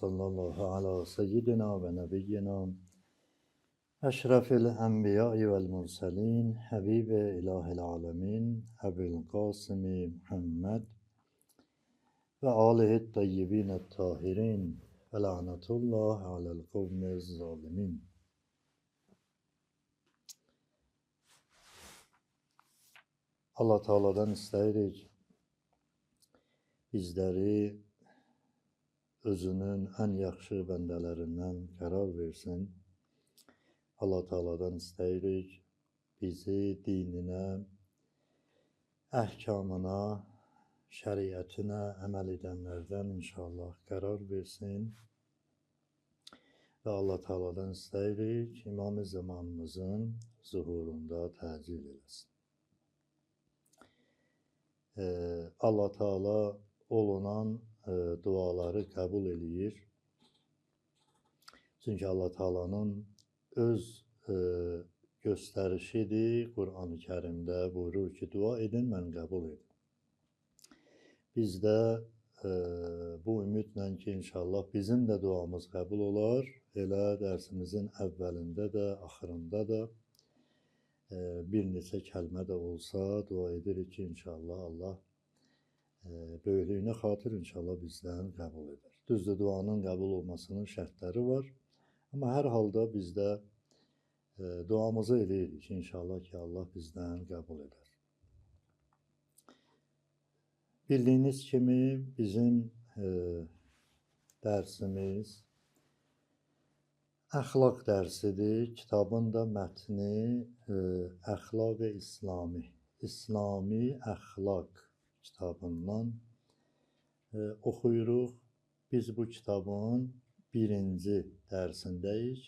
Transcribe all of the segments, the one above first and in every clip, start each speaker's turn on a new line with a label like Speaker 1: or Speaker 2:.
Speaker 1: sallallahu ala seyyidina ve nebiyyina eşrefil enbiya'i vel murselin habibe ilahil alemin Ebu'l Kasimi Muhammed ve alihi tayyibin tahirin ve lanetullah alel kavmiz zalimin. Allah Teala'dan isteyirik bizləri özünün ən yaxşı bəndələrindən qərar versin. Allah Teala'dan isteyirik bizi dininə, əhkamına, şəriətinə əməl edənlərdən inşallah qərar versin. Və Allah Teala'dan isteyirik İmam-ı zamanımızın zuhurunda təcil eləsin. Allah Teala olunan duaları qəbul eləyir. Çünki Allah Teala'nın öz göstərişidir. Quran-ı Kərimdə buyurur ki, dua edin, mən qəbul edin. Biz də bu ümidlə ki, inşallah bizim də duamız qəbul olar. Elə dərsimizin əvvəlində də, axırında da bir neçə kəlmə də olsa dua edirik ki, inşallah Allah böyüklüyünə xatir inşallah bizdən qəbul edər. Düzdür, duanın qəbul olmasının şərtləri var. Amma hər halda biz də duamızı eləyirik inşallah ki, Allah bizdən qəbul edər. Bildiyiniz kimi bizim dərsimiz əxlaq dərsidir. Kitabın da mətni Əxlaq-ı İslami, İslami əxlaq kitabından oxuyuruq. Biz bu kitabın birinci dərsindəyik.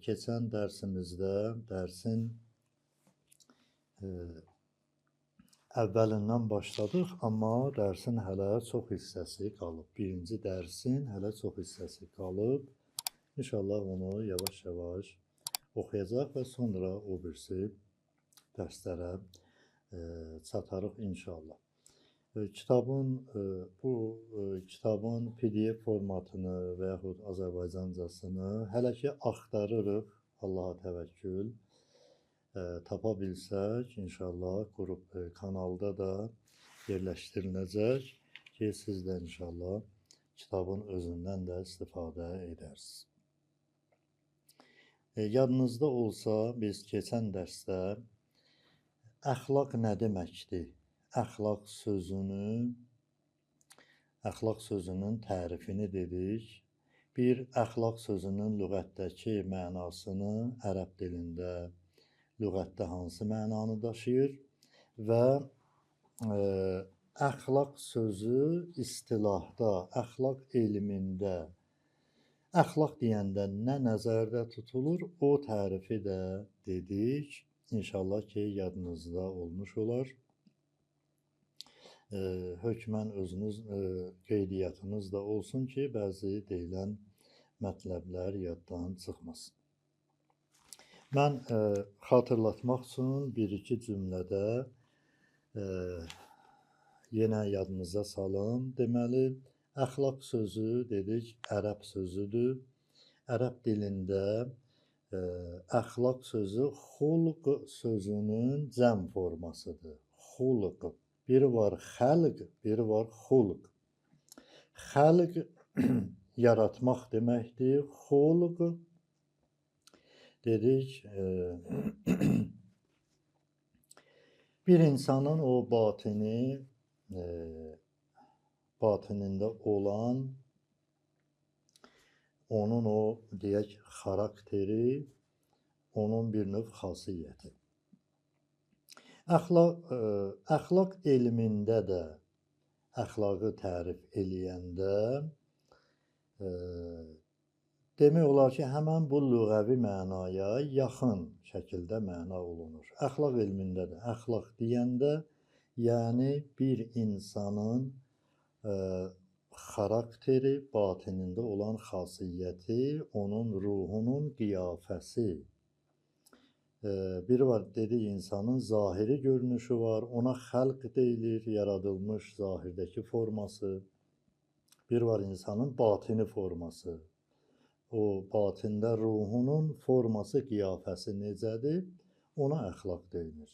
Speaker 1: Keçən dərsimizdə dərsin əvvəlindən başladıq, amma dərsin hələ çox hissəsi qalıb. Birinci dərsin hələ çox hissəsi qalıb. İnşallah onu yavaş-yavaş oxuyacaq və sonra o birisi dərslərə çatarıq inşallah. Kitabın PDF formatını və yaxud Azərbaycancasını hələ ki axtarırıq. Allaha təvəkkül. Tapa bilsək, inşallah qrup kanalda da yerləşdiriləcək ki, siz də inşallah kitabın özündən də istifadə edərsiniz. Yadınızda olsa, biz keçən dərsdə əxlaq nə deməkdir? Əxlaq sözünün tərifini dedik. Bir, əxlaq sözünün lüğətdəki mənasını ərəb dilində, lüğətdə hansı mənanı daşıyır və əxlaq sözü istilahda, əxlaq elmində, əxlaq deyəndə nə nəzərdə tutulur, o tərifi də dedik. İnşallah ki, yadınızda olmuş olar. Hökmən özünüz qeydiyyatınız da olsun ki, bəzi deyilən mətləblər yaddan çıxmasın. Mən xatırlatmaq üçün bir-iki cümlədə yenə yadınıza salım. Deməli, əxlaq sözü dedik, ərəb sözüdür. Ərəb dilində əxlaq sözü xulq sözünün cəm formasıdır. Xulq. Biri var xəlq, biri var xulq. Xəlq yaratmaq deməkdir. Xulq dedik, bir insanın o batinində olan onun o deyək xarakteri, onun bir növ xasiyyəti. Əxlaq elmində də əxlaqı tərif eləyəndə demək olar ki, həmən bu lüğəvi mənaya yaxın şəkildə məna olunur. Əxlaq elmində də əxlaq deyəndə, yəni bir insanın xarakteri, batinində olan xasiyyəti, onun ruhunun qiyafəsi. Biri var, dedik, insanın zahiri görünüşü var, ona xəlq deyilir, yaradılmış zahirdəki forması. Bir var insanın batini forması. O batində ruhunun forması, qiyafəsi necədir? Ona əxlaq deyilir.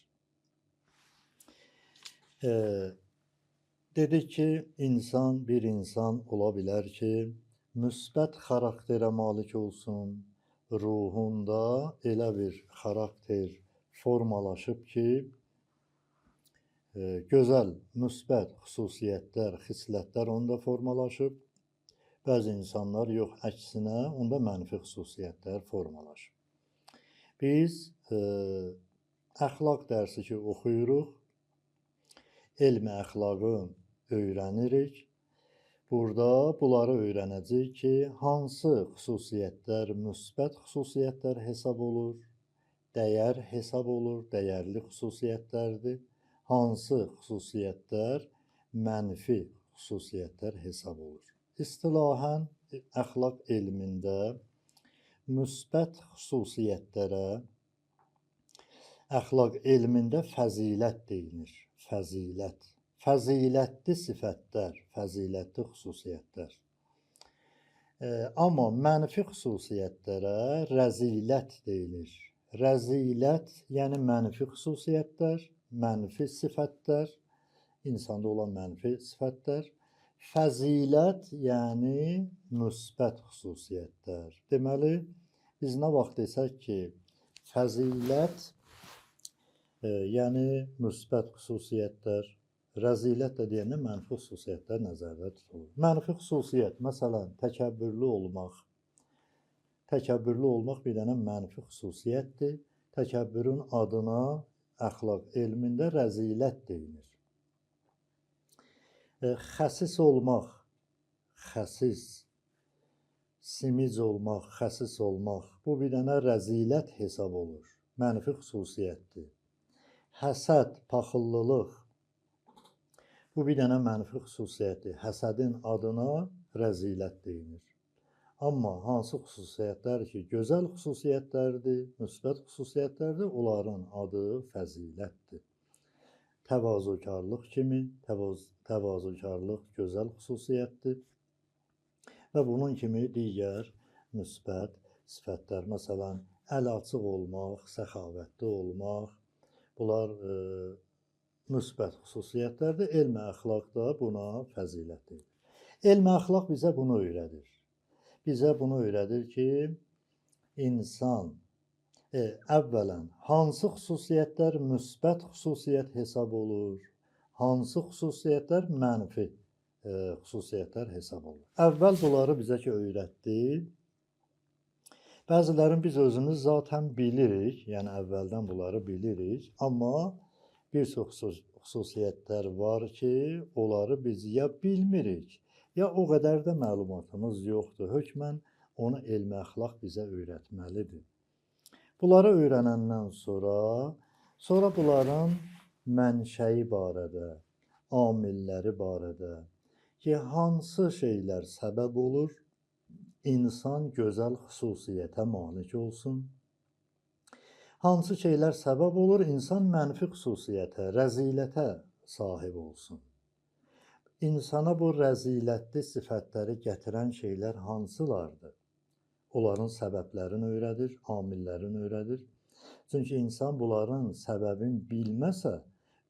Speaker 1: Dedik ki, bir insan ola bilər ki, müsbət xarakterə malik olsun, ruhunda elə bir xarakter formalaşıb ki, gözəl, müsbət xüsusiyyətlər, xislətlər onda formalaşıb. Bəzi insanlar yox, əksinə onda mənfi xüsusiyyətlər formalaşıb. Biz əxlaq dərsi ki oxuyuruq, elmi əxlaqı öyrənirik. Burada bunları öyrənəcəyik ki, hansı xüsusiyyətlər müsbət xüsusiyyətlər hesab olur, dəyər hesab olur, dəyərli xüsusiyyətlərdir. Hansı xüsusiyyətlər mənfi xüsusiyyətlər hesab olur. İstilahən əxlaq elmində müsbət xüsusiyyətlərə əxlaq elmində fəzilət deyilir. Fəzilət. Fəzilətli sifətlər, fəzilətli xüsusiyyətlər. Amma mənfi xüsusiyyətlərə rəzilət deyilir. Rəzilət, yəni mənfi xüsusiyyətlər, mənfi sifətlər, insanda olan mənfi sifətlər. Fəzilət, yəni müsbət xüsusiyyətlər. Deməli, biz nə vaxt desək ki, fəzilət, yəni müsbət xüsusiyyətlər, rəzilət də deyəndə mənfi xüsusiyyətlər nəzərdə tutulur. Mənfi xüsusiyyət, məsələn, təkəbbürlü olmaq. Təkəbbürlü olmaq bir dənə mənfi xüsusiyyətdir. Təkəbbürün adına əxlaq elmində rəzilət deyilir. Xəsis olmaq, xəsis, simic olmaq, xəsis olmaq, bu bir dənə rəzilət hesab olur. Mənfi xüsusiyyətdir. Həsəd, paxıllılıq, bu bir dənə mənfi xüsusiyyətdir. Həsədin adına rəzilət deyilir. Amma hansı xüsusiyyətlər ki, gözəl xüsusiyyətlərdir, müsbət xüsusiyyətlərdir, onların adı fəzilətdir. Təvazökarlıq kimi, təvazökarlıq gözəl xüsusiyyətdir və bunun kimi digər müsbət sifətlər, məsələn, əl açıq olmaq, səxavətli olmaq, bunlar müsbət xüsusiyyətlərdir. Elmi əxlaq da buna fəzilət deyilir. Elmi əxlaq bizə bunu öyrədir. Bizə bunu öyrədir ki, insan əvvələn hansı xüsusiyyətlər müsbət xüsusiyyət hesab olur, hansı xüsusiyyətlər mənfi xüsusiyyətlər hesab olur. Əvvəl bunları bizə ki öyrətdi. Bəzilərini biz özümüz zaten bilirik, yəni əvvəldən bunları bilirik, amma bir çox xüsusiyyətlər var ki, onları biz ya bilmirik, ya o qədər də məlumatımız yoxdur. Hökmən onu elmi əxlaq bizə öyrətməlidir. Bunları öyrənəndən sonra bunların mənşəyi barədə, amilləri barədə ki, hansı şeylər səbəb olur, insan gözəl xüsusiyyətə malik olsun. Hansı şeylər səbəb olur, insan mənfi xüsusiyyətə, rəzilətə sahib olsun. İnsana bu rəzilətli sifətləri gətirən şeylər hansılardır? Onların səbəblərini öyrədir, amillərini öyrədir. Çünki insan bunların səbəbini bilməsə,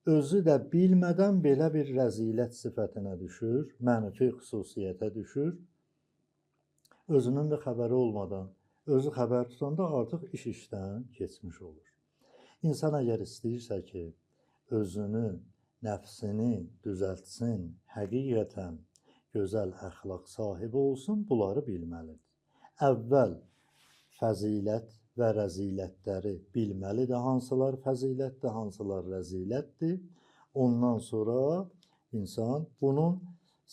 Speaker 1: özü də bilmədən belə bir rəzilət sifətinə düşür, mənfi xüsusiyyətə düşür. Özünün də xəbəri olmadan, özü xəbər tutanda artıq iş işdən keçmiş olur. İnsan əgər istəyirsə ki, özünü, nəfsini düzəltsin, həqiqətən gözəl əxlaq sahibi olsun, bunları bilməlidir. Əvvəl fəzilət və rəzilətləri bilməlidir, hansılar fəzilətdir, hansılar rəzilətdir. Ondan sonra insan bunun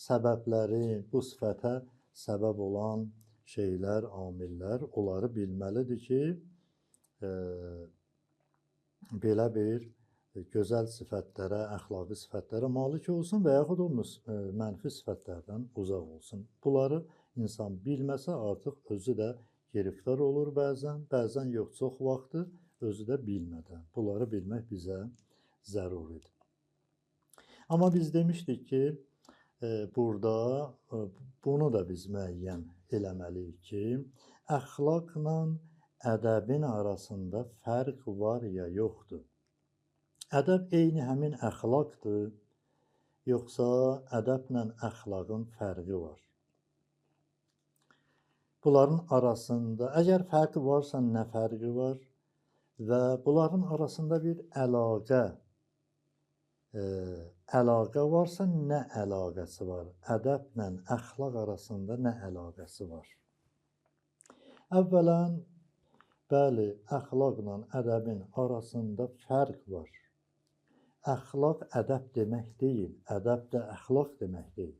Speaker 1: səbəbləri, bu sifətə səbəb olan şeylər, amillər, onları bilməlidir ki, belə bir gözəl sifətlərə, əxlaqi sifətlərə malik olsun və yaxud o mənfi sifətlərdən uzaq olsun. Bunları insan bilməsə artıq özü də giriftar olur bəzən yox, çox vaxtı özü də bilmədən. Bunları bilmək bizə zəruridir. Amma biz demişdik ki, burada bunu da biz müəyyən eləməliyik ki, əxlaqla ədəbin arasında fərq var ya yoxdur. Ədəb eyni həmin əxlaqdır, yoxsa ədəblə əxlaqın fərqi var? Bunların arasında, əgər fərqi varsa nə fərqi var və bunların arasında bir əlaqə varsa nə əlaqəsi var? Ədəblə əxlaq arasında nə əlaqəsi var? Əvvələn, bəli, əxlaqla ədəbin arasında fərq var. Əxlaq ədəb demək deyil, ədəb də əxlaq demək deyil.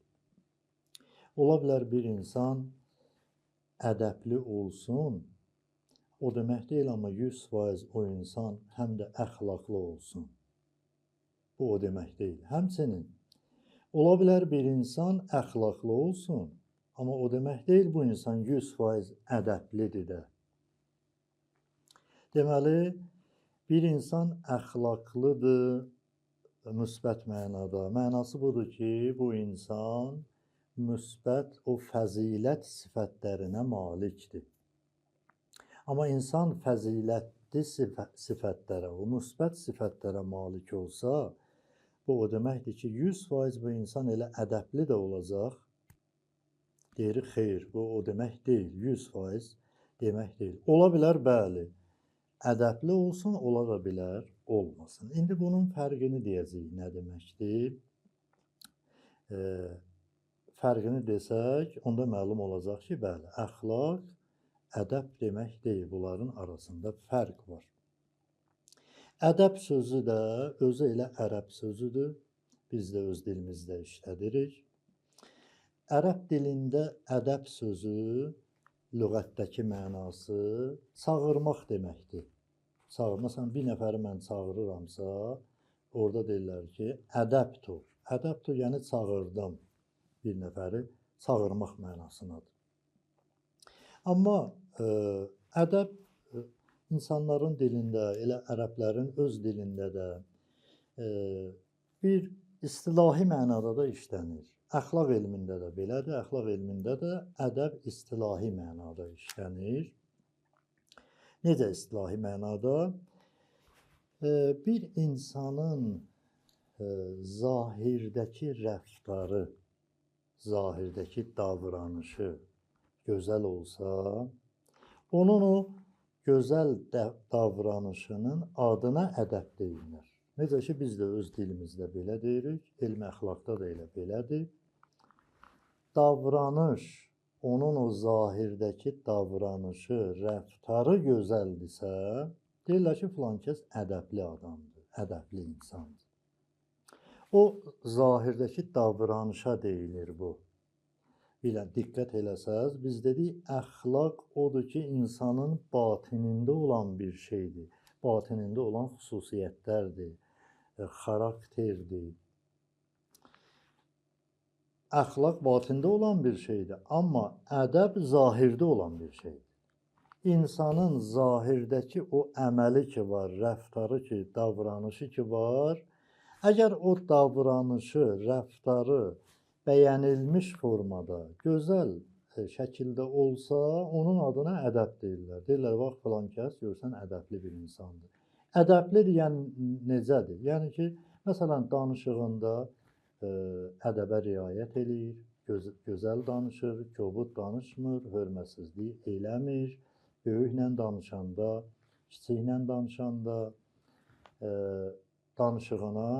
Speaker 1: Ola bilər bir insan ədəbli olsun, o demək deyil, amma 100% o insan həm də əxlaqlı olsun. Bu o demək deyil. Həmçinin, ola bilər bir insan əxlaqlı olsun, amma o demək deyil, bu insan 100% ədəblidir də. Deməli, bir insan əxlaqlıdır, müsbət mənada. Mənası budur ki, bu insan müsbət o fəzilət sifətlərinə malikdir. Amma insan fəzilətli sifətlərə, o müsbət sifətlərə malik olsa, bu o deməkdir ki, 100% bu insan elə ədəbli də olacaq. Deyirik, xeyr, bu o demək deyil, 100% demək deyil. Ola bilər, bəli, ədəbli olsun, ola da bilər, olmasın. İndi bunun fərqini deyəcəyik, nə deməkdir? Fərqini desək, onda məlum olacaq ki, bəli, əxlaq, ədəb demək deyil, bunların arasında fərq var. Ədəb sözü də özü elə ərəb sözüdür, biz də öz dilimizdə işlədirik. Ərəb dilində ədəb sözü, lüğətdəki mənası çağırmaq deməkdir. Məsələn, bir nəfəri mən çağırıramsa, orada deyirlər ki, ədəbdur. Ədəbdur, yəni çağırdım. Bir nəfəri çağırmaq mənasındadır. Amma ədəb insanların dilində, elə ərəblərin öz dilində də bir istilahi mənada da işlənir. Əxlaq elmində də belədir, əxlaq elmində də ədəb istilahi mənada işlənir. Necə istilahi mənada? Bir insanın zahirdəki rəftarı, zahirdəki davranışı gözəl olsa, onun o gözəl davranışının adına ədəb deyilir. Necə ki, biz də öz dilimizdə belə deyirik, elm əxlaqda da elə belədir. Davranış, onun o zahirdəki davranışı, rəftarı gözəldirsə, deyirlər ki, filan kəs ədəbli adamdır, ədəbli insandır. O zahirdəki davranışa deyilir bu. Bilən, diqqət eləsəz, biz dedik, əxlaq odur ki, insanın batinində olan bir şeydir. Batinində olan xüsusiyyətlərdir, xarakterdir. Əxlaq batində olan bir şeydir, amma ədəb zahirdə olan bir şeydir. İnsanın zahirdəki o əməli ki var, rəftarı ki, davranışı ki var, əgər o davranışı, rəftarı bəyənilmiş formada, gözəl şəkildə olsa, onun adına ədəb deyirlər. Deyirlər, bax, filan kəs görsən ədəbli bir insandır. Ədəblidir, yəni necədir? Yəni ki, məsələn, danışığında ədəbə riayət eləyir, gözəl danışır, kobud danışmır, hörmətsizlik eləmir, böyüklə danışanda, kiçiklə danışanda danışığına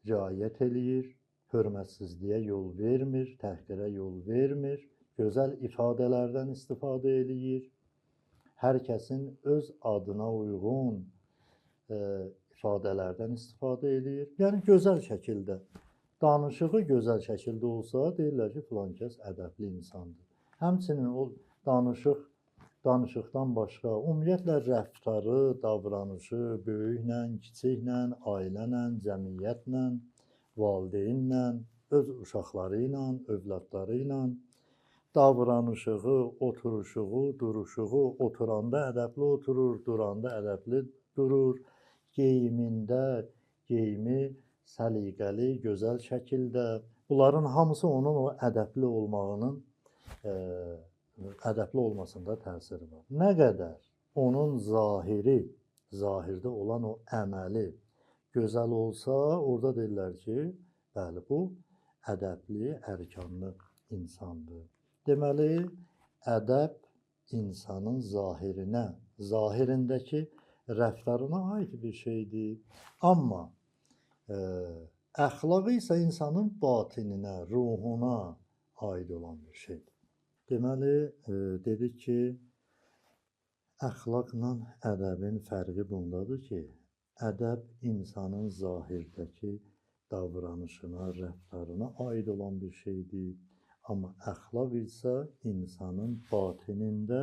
Speaker 1: riayət eləyir, hörmətsizliyə yol vermir, təhqirə yol vermir, gözəl ifadələrdən istifadə eləyir, hər kəsin öz adına uyğun ifadələrdən istifadə eləyir. Yəni, gözəl şəkildə, danışığı gözəl şəkildə olsa, deyirlər ki, filan kəs ədəbli insandır. Həmçinin o danışıqdan başqa, ümumiyyətlə rəftarı, davranışı, böyüklə, kiçiklə, ailənlə, cəmiyyətlə, valideynlə, öz uşaqları ilə, övladları ilə, davranışığı, oturuşuğu, duruşuğu, oturanda ədəbli oturur, duranda ədəbli durur, geyimində, geyimi səliqəli, gözəl şəkildə, Bunların hamısı onun o ədəbli olmağının ədəbli olmasında təsiri var. Nə qədər onun zahirdə olan o əməli gözəl olsa, orada deyirlər ki, bəli, bu ədəbli, ərkanlı insandır. Deməli, ədəb insanın zahirindəki rəftarına aid bir şeydir. Amma əxlaqı isə insanın batininə, ruhuna aid olan bir şeydir. Deməli, dedik ki, əxlaqla ədəbin fərqi bundadır ki, ədəb insanın zahirdəki davranışına, rəftarına aid olan bir şeydir. Amma əxlaq isə insanın batinində,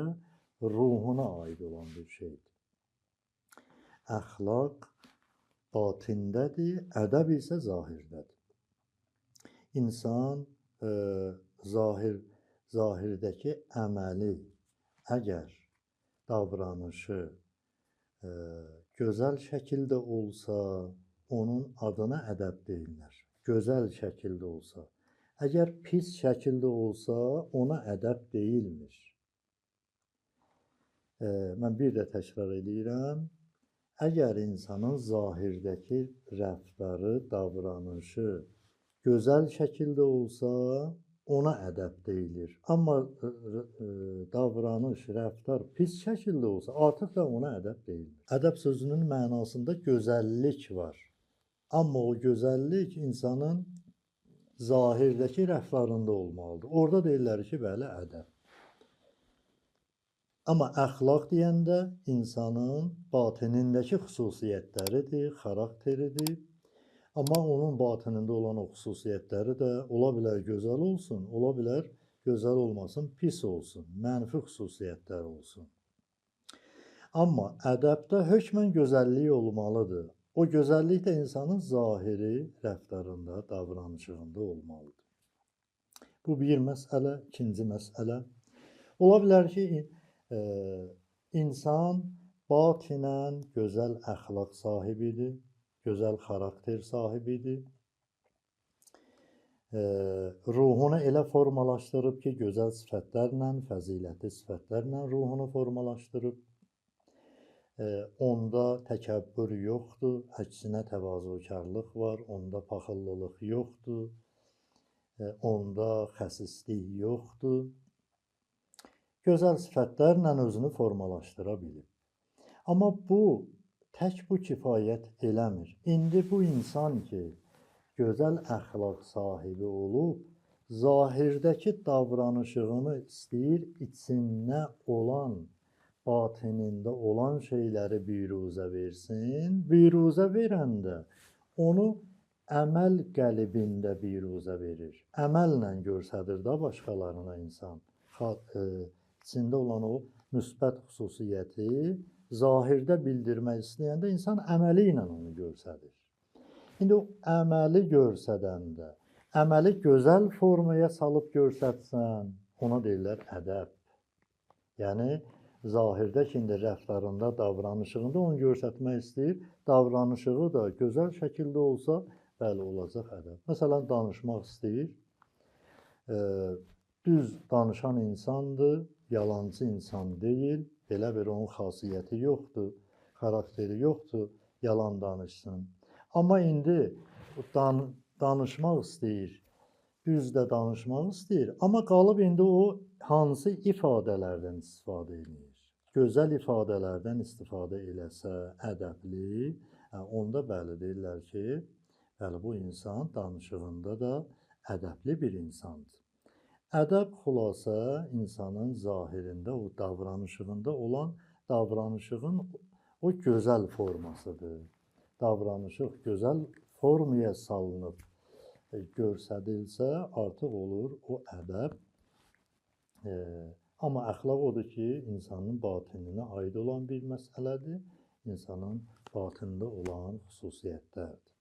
Speaker 1: ruhuna aid olan bir şeydir. Əxlaq batindədir, ədəb isə zahirdədir. İnsan zahirdəki əməli, əgər davranışı gözəl şəkildə olsa, onun adına ədəb deyirlər. Gözəl şəkildə olsa. Əgər pis şəkildə olsa, ona ədəb deyilmir. Mən bir də təkrar edirəm. Əgər insanın zahirdəki rəftarı, davranışı gözəl şəkildə olsa, ona ədəb deyilir. Amma davranış, rəftar pis şəkildə olsa, artıq da ona ədəb deyilir. Ədəb sözünün mənasında gözəllik var. Amma o gözəllik insanın zahirdəki rəftarında olmalıdır. Orada deyirlər ki, bəli, ədəb. Amma əxlaq deyəndə insanın batinindəki xüsusiyyətləridir, xarakteridir. Amma onun batinində olan o xüsusiyyətləri də ola bilər gözəl olsun, ola bilər gözəl olmasın, pis olsun, mənfi xüsusiyyətlər olsun. Amma ədəbdə hökmən gözəllik olmalıdır. O gözəllik də insanın zahiri rəftarında, davranışında olmalıdır. Bu bir məsələ, ikinci məsələ. Ola bilər ki, insan batinən gözəl əxlaq sahibidir, gözəl xarakter sahibidir. Ruhunu elə formalaşdırıb ki, gözəl sifətlərlə, fəzilətli sifətlərlə ruhunu formalaşdırıb. Onda təkəbbür yoxdur, əksinə təvazökarlıq var, onda paxıllılıq yoxdur, onda xəsislik yoxdur. Gözəl sifətlərlə özünü formalaşdıra bilir. Amma tək bu kifayət eləmir. İndi bu insan ki, gözəl əxlaq sahibi olub, zahirdəki davranışını istəyir, içində olan, batinində olan şeyləri biruzə versin. Biruzə verəndə onu əməl qəlibində biruzə verir. Əməllə göstərir də başqalarına insan. İçində olan o müsbət xüsusiyyəti zahirdə bildirmək istəyəndə insan əməli ilə onu göstərir. İndi o əməli göstərəndə, əməli gözəl formaya salıb göstərsən, ona deyirlər ədəb. Yəni, zahirdə şimdi rəftarında, davranışığında onu göstərmək istəyir, davranışığı da gözəl şəkildə olsa, bəli, olacaq ədəb. Məsələn, danışmaq istəyir, düz danışan insandır, yalancı insan deyil, belə bir onun xasiyyəti yoxdur, xarakteri yoxdur, yalan danışsın. Amma indi danışmaq istəyir, düz də danışmaq istəyir, amma qalıb indi o hansı ifadələrdən istifadə edir? Gözəl ifadələrdən istifadə eləsə, ədəbli, onda bəli deyirlər ki, bəli, bu insan danışığında da ədəbli bir insandır. Ədəb xülasə insanın zahirində, o davranışığında olan davranışığın o gözəl formasıdır. Davranışıq gözəl formaya salınıb göstərilsə, artıq olur o ədəb. Amma əxlaq odur ki, insanın batininə aid olan bir məsələdir, insanın batində olan xüsusiyyətlərdir.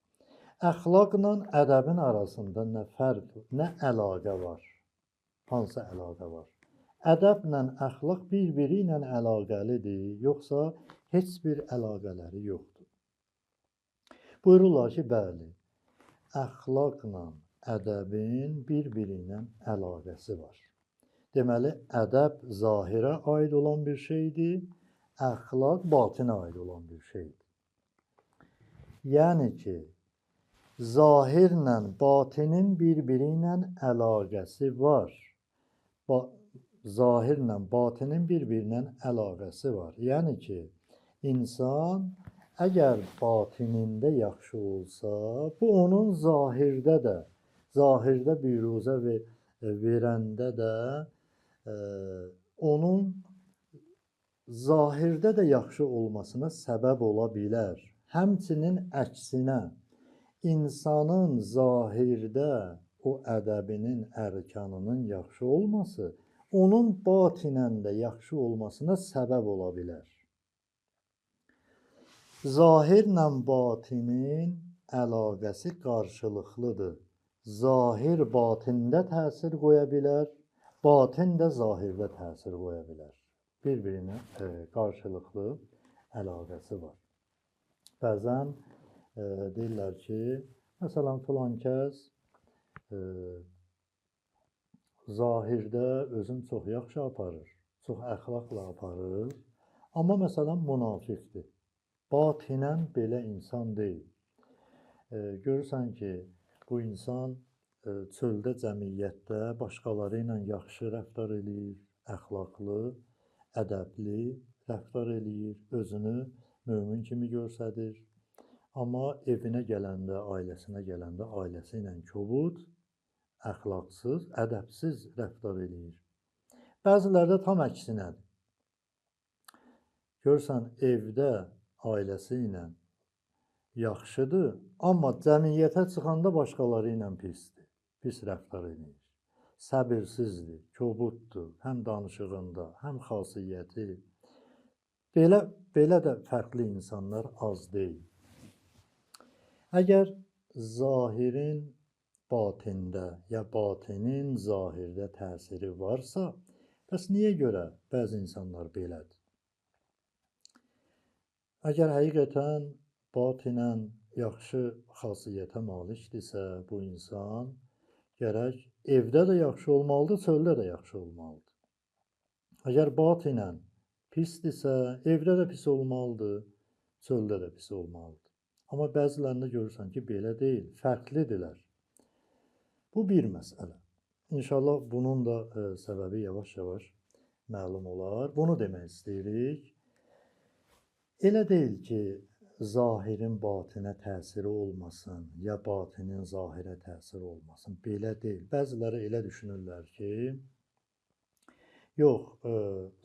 Speaker 1: Əxlaqla ədəbin arasında nə fərq, nə əlaqə var? Hansı əlaqə var? Ədəblə əxlaq bir-biri ilə əlaqəlidir, yoxsa heç bir əlaqələri yoxdur? Buyururlar ki, bəli, əxlaqla ədəbin bir-biri ilə əlaqəsi var. Deməli, ədəb zahirə aid olan bir şeydir, əxlaq batinə aid olan bir şeydir. Yəni ki, zahirlə batinin bir-biri ilə əlaqəsi var. Zahirlə batinin bir-birinə əlaqəsi var. Yəni ki, insan əgər batinində yaxşı olsa, bu onun zahirdə büruzə verəndə də onun zahirdə də yaxşı olmasına səbəb ola bilər. Həmçinin əksinə, insanın zahirdə o ədəbinin, ərkanının yaxşı olması, onun batinən də yaxşı olmasına səbəb ola bilər. Zahirlə batinin əlaqəsi qarşılıqlıdır. Zahir batində təsir qoya bilər, batin də zahirdə təsir qoya bilər. Bir-birinə qarşılıqlı əlaqəsi var. Bəzən deyirlər ki, məsələn, filan kəs zahirdə özünü çox yaxşı aparır, çox əxlaqla aparır, amma məsələn, münafiqdir. Batinən belə insan deyil. Görürsən ki, bu insan çöldə, cəmiyyətdə başqaları ilə yaxşı rəftar eləyir, əxlaqlı, ədəbli rəftar eləyir, özünü mömin kimi göstərir. Amma evinə gələndə, ailəsinə gələndə, ailəsi ilə kobud, əxlaqsız, ədəbsiz rəftar eləyir. Bəziləri də tam əksinədir. Görürsən, evdə ailəsi ilə yaxşıdır, amma cəmiyyətə çıxanda başqaları ilə pisdir, pis rəftar edir. Səbirsizdir, kobuddur, həm danışığında, həm xasiyyəti. Belə də fərqli insanlar az deyil. Əgər zahirin batində ya batinin zahirdə təsiri varsa, bəs niyə görə bəzi insanlar belədir? Əgər həqiqətən batinən yaxşı xasiyyətə malikdirsə, bu insan gərək evdə də yaxşı olmalıdır, çöldə də yaxşı olmalıdır. Əgər batinən pisdirsə, evdə də pis olmalıdır, çöldə də pis olmalıdır. Amma bəzilərində görürsən ki, belə deyil, fərqlidirlər. Bu bir məsələ. İnşallah bunun da səbəbi yavaş-yavaş məlum olar. Bunu demək istəyirik. Elə deyil ki, zahirin batinə təsiri olmasın, ya batinin zahirə təsiri olmasın. Belə deyil. Bəziləri elə düşünürlər ki, yox,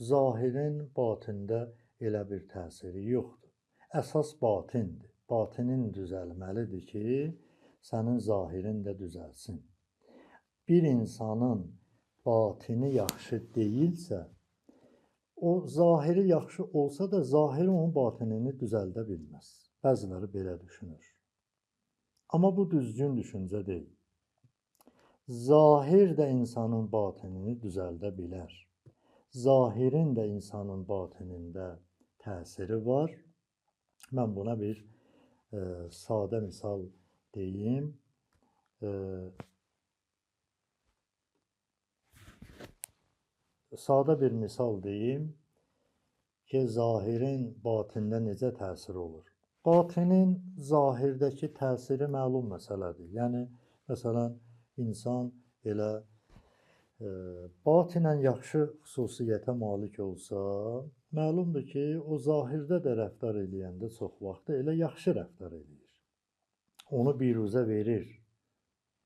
Speaker 1: zahirin batində elə bir təsiri yoxdur. Əsas batindir. Batinin düzəlməlidir ki, sənin zahirin də düzəlsin. Bir insanın batini yaxşı deyilsə, o zahiri yaxşı olsa da zahiri onun batinini düzəldə bilməz. Bəziləri belə düşünür. Amma bu düzgün düşüncə deyil. Zahir də insanın batinini düzəldə bilər. Zahirin də insanın batinində təsiri var. Mən buna bir sadə misal deyim. Sadə bir misal deyim ki, zahirin batində necə təsir olur? Batinin zahirdəki təsiri məlum məsələdir. Yəni, məsələn, insan elə batinən yaxşı xüsusiyyətə malik olsa, məlumdur ki, o zahirdə də rəftar eləyəndə çox vaxtı elə yaxşı rəftar eləyir. Onu biruzə verir,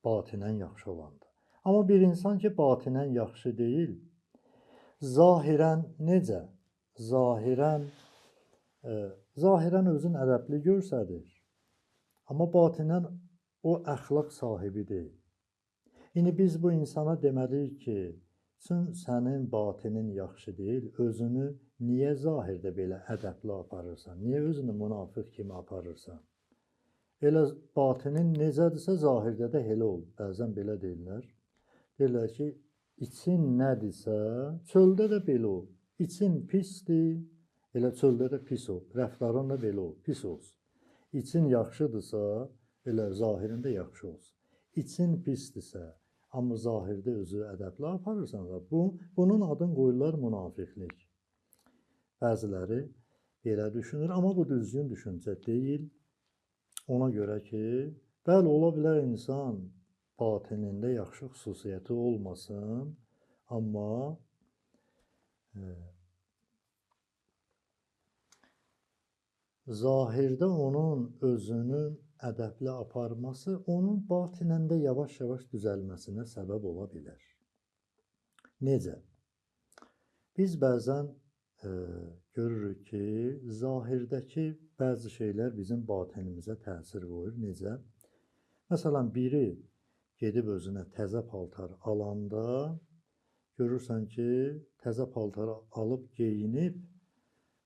Speaker 1: batinən yaxşı olanda. Amma bir insan ki, batinən yaxşı deyil, zahirən necə? Zahirən özün ədəbli göstərir. Amma batinən o əxlaq sahibi deyil. İndi biz bu insana deməliyik ki, sənin batinin yaxşı deyil, özünü niyə zahirdə belə ədəbli aparırsan? Niyə özünü münafiq kimi aparırsan? Elə batinin necədirsə, zahirdə də elə ol. Bəzən belə deyirlər. Deyirlər ki, için nədirsə, çöldə də belə ol. İçin pisdir, elə çöldə də pis ol. Rəftarın da belə ol, pis olsun. İçin yaxşıdırsa, elə zahirində yaxşı olsun. için pisdirsə, amma zahirdə özü ədəbli aparırsansa, bunun adını qoyurlar münafiqlik. Bəziləri belə düşünür, amma bu düzgün düşüncə deyil. Ona görə ki, bəli, ola bilər insan batinində yaxşı xüsusiyyəti olmasın, amma zahirdə onun özünün ədəbli aparması onun batinəndə yavaş-yavaş düzəlməsinə səbəb ola bilər. Necə? Biz bəzən görürük ki, zahirdəki bəzi şeylər bizim batinimizə təsir qoyur. Necə? Məsələn, biri gedib özünə təzə paltar alanda, görürsən ki, təzə paltarı alıb geyinib,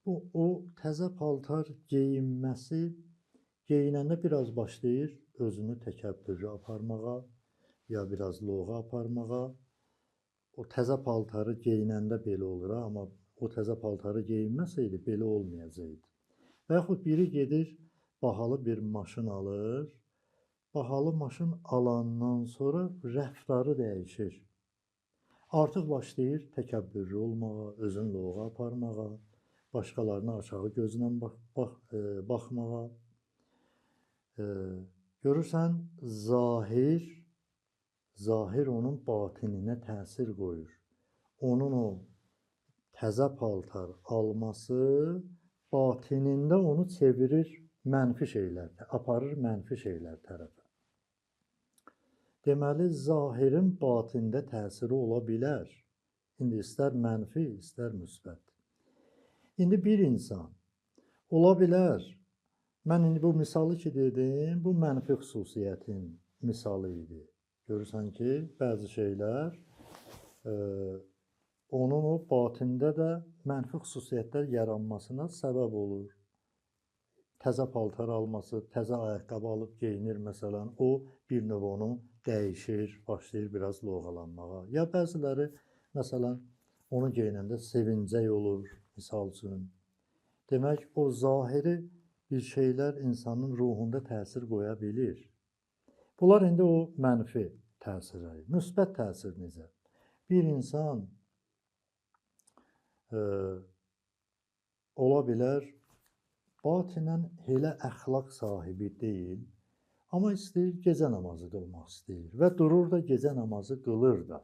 Speaker 1: o təzə paltar geyinməsi, geyinəndə biraz başlayır özünü təkəbbürlü aparmağa, ya biraz loğa aparmağa. O təzə paltarı geyinəndə belə olur, amma o təzə paltarı geyinməsəydi belə olmayacaqdı. Və yaxud biri gedir, bahalı bir maşın alır, bahalı maşın alandan sonra rəftarı dəyişir. Artıq başlayır təkəbbürlü olmağa, özünü loğa aparmağa, başqalarına aşağı gözlə baxmağa. Görürsən, zahir onun batininə təsir qoyur. Onun o təzə paltar alması batinində onu çevirir mənfi şeylər, aparır mənfi şeylər tərəfə. Deməli, zahirin batində təsiri ola bilər. İndi istər mənfi, istər müsbət. İndi bir insan ola bilər, mən indi bu misalı ki dedim, bu mənfi xüsusiyyətin misalı idi. Görürsən ki, bəzi şeylər onun o batində də mənfi xüsusiyyətlər yaranmasına səbəb olur. Təzə paltar alması, təzə ayaqqabı alıb geyinir məsələn, o bir növ onu dəyişir, başlayır biraz loğalanmağa. Ya bəziləri məsələn, onu geyinəndə sevincək olur, misal üçün. Demək, o zahiri bir şeylər insanın ruhunda təsir qoya bilir. Bunlar indi o mənfi təsirləri. Müsbət təsir necə? Bir insan ola bilər, batinən elə əxlaq sahibi deyil, amma istəyir gecə namazı qılmaq istəyir və durur da gecə namazı qılır da.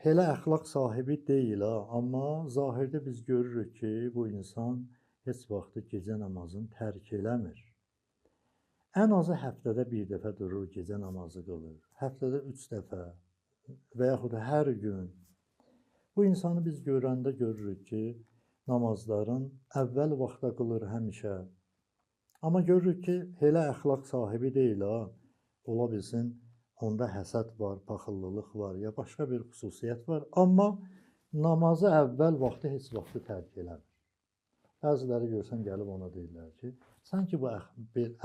Speaker 1: Elə əxlaq sahibi deyil, amma zahirdə biz görürük ki, bu insan heç vaxt gecə namazını tərk eləmir. Ən azı həftədə bir dəfə durur, gecə namazı qılır. Həftədə 3 dəfə və yaxud hər gün. Bu insanı biz görəndə görürük ki, namazların əvvəl vaxtda qılır həmişə. Amma görürük ki, elə əxlaq sahibi deyil, ola bilsin, onda həsəd var, paxıllılıq var, ya başqa bir xüsusiyyət var. Amma namazı əvvəl vaxtı heç vaxtı tərk eləmir. Bəziləri görsən gəlib ona deyirlər ki, sanki bu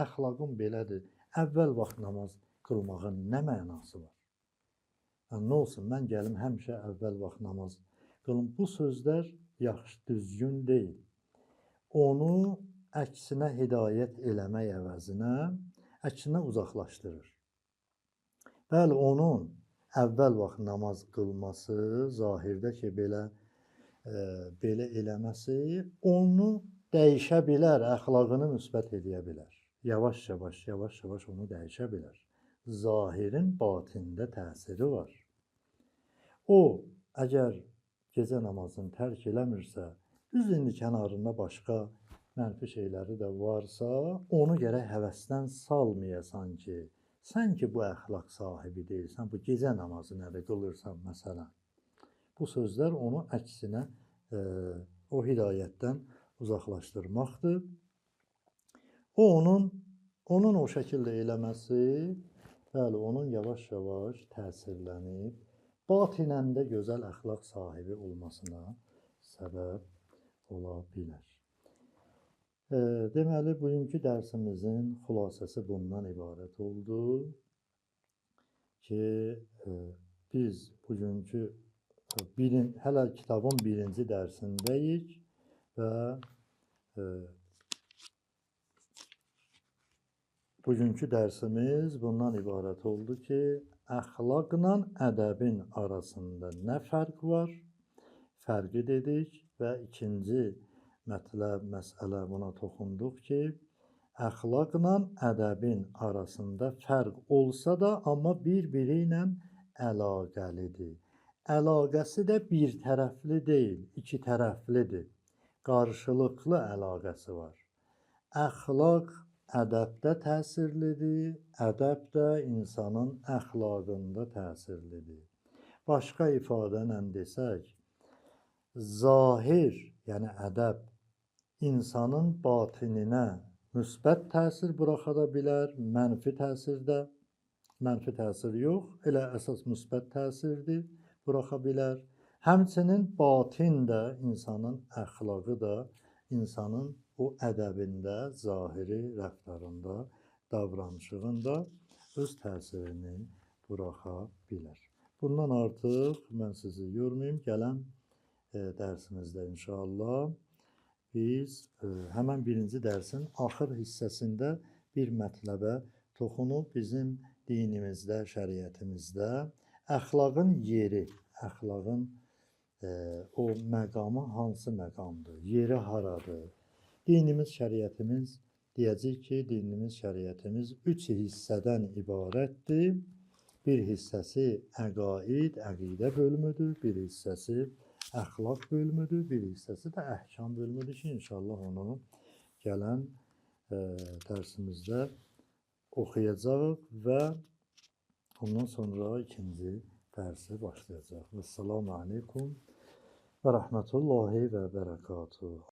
Speaker 1: əxlaqın belədir, əvvəl vaxt namaz qılmağın nə mənası var? Yəni, nə olsun, mən gəlim həmişə əvvəl vaxt namaz qılım. Bu sözlər yaxşı, düzgün deyil. Onu əksinə hidayət eləmək əvəzinə, əksinə uzaqlaşdırır. Bəli, onun əvvəl vaxt namaz qılması, zahirdə ki, belə eləməsi onu dəyişə bilər, əxlaqını müsbət edə bilər. Yavaş-yavaş onu dəyişə bilər. Zahirin batində təsiri var. O, əgər gecə namazını tərk eləmirsə, düz indi kənarında başqa mənfi şeyləri də varsa, onu gərək həvəsdən salmayasan ki, sən ki bu əxlaq sahibi deyilsən, bu gecə namazı nədə qılırsan məsələn. Bu sözlər onu əksinə o hidayətdən uzaqlaşdırmaqdır. Onun o şəkildə eləməsi, bəli, onun yavaş-yavaş təsirlənib, batinəndə gözəl əxlaq sahibi olmasına səbəb ola bilər. Deməli, bugünkü dərsimizin xülasəsi bundan ibarət oldu ki, biz bugünkü hələ kitabın 1-ci dərsindəyik və Bugünkü dərsimiz bundan ibarət oldu ki, əxlaqla ədəbin arasında nə fərq var? Fərqi dedik və ikinci məsələ buna toxunduq ki, əxlaqla ədəbin arasında fərq olsa da, amma bir-biri ilə əlaqəlidir. Əlaqəsi də bir tərəfli deyil, iki tərəflidir. Qarşılıqlı əlaqəsi var. Əxlaq ədəbdə təsirlidir, ədəb də insanın əxlaqında təsirlidir. Başqa ifadə ilə desək, zahir, yəni ədəb, insanın batininə müsbət təsir buraxa bilər, mənfi təsir yox, elə əsas müsbət təsirdir, buraxa bilər. Həmçinin batin də, insanın əxlaqı da, insanın o ədəbində, zahiri rəftarında, davranışında öz təsirini buraxa bilər. Bundan artıq mən sizi yormayım. Gələn dərsimizdə inşallah biz həmən birinci dərsin axır hissəsində bir mətləbə toxunub bizim dinimizdə, şəriətimizdə əxlaqın yeri, əxlaqın o məqamı hansı məqamdır, yeri haradır? Dinimiz, şəriətimiz deyəcək ki, dinimiz, şəriətimiz 3 hissədən ibarətdir. Bir hissəsi əqaid, əqidə bölümüdür, bir hissəsi əxlaq bölümüdür, bir hissəsi də əhkam bölümüdür ki, inşallah onu gələn dərsimizdə oxuyacağıq və ondan sonra ikinci dərsi başlayacaq. Vəssalamu aleykum və rəhmətullahi və bərəkatuhu.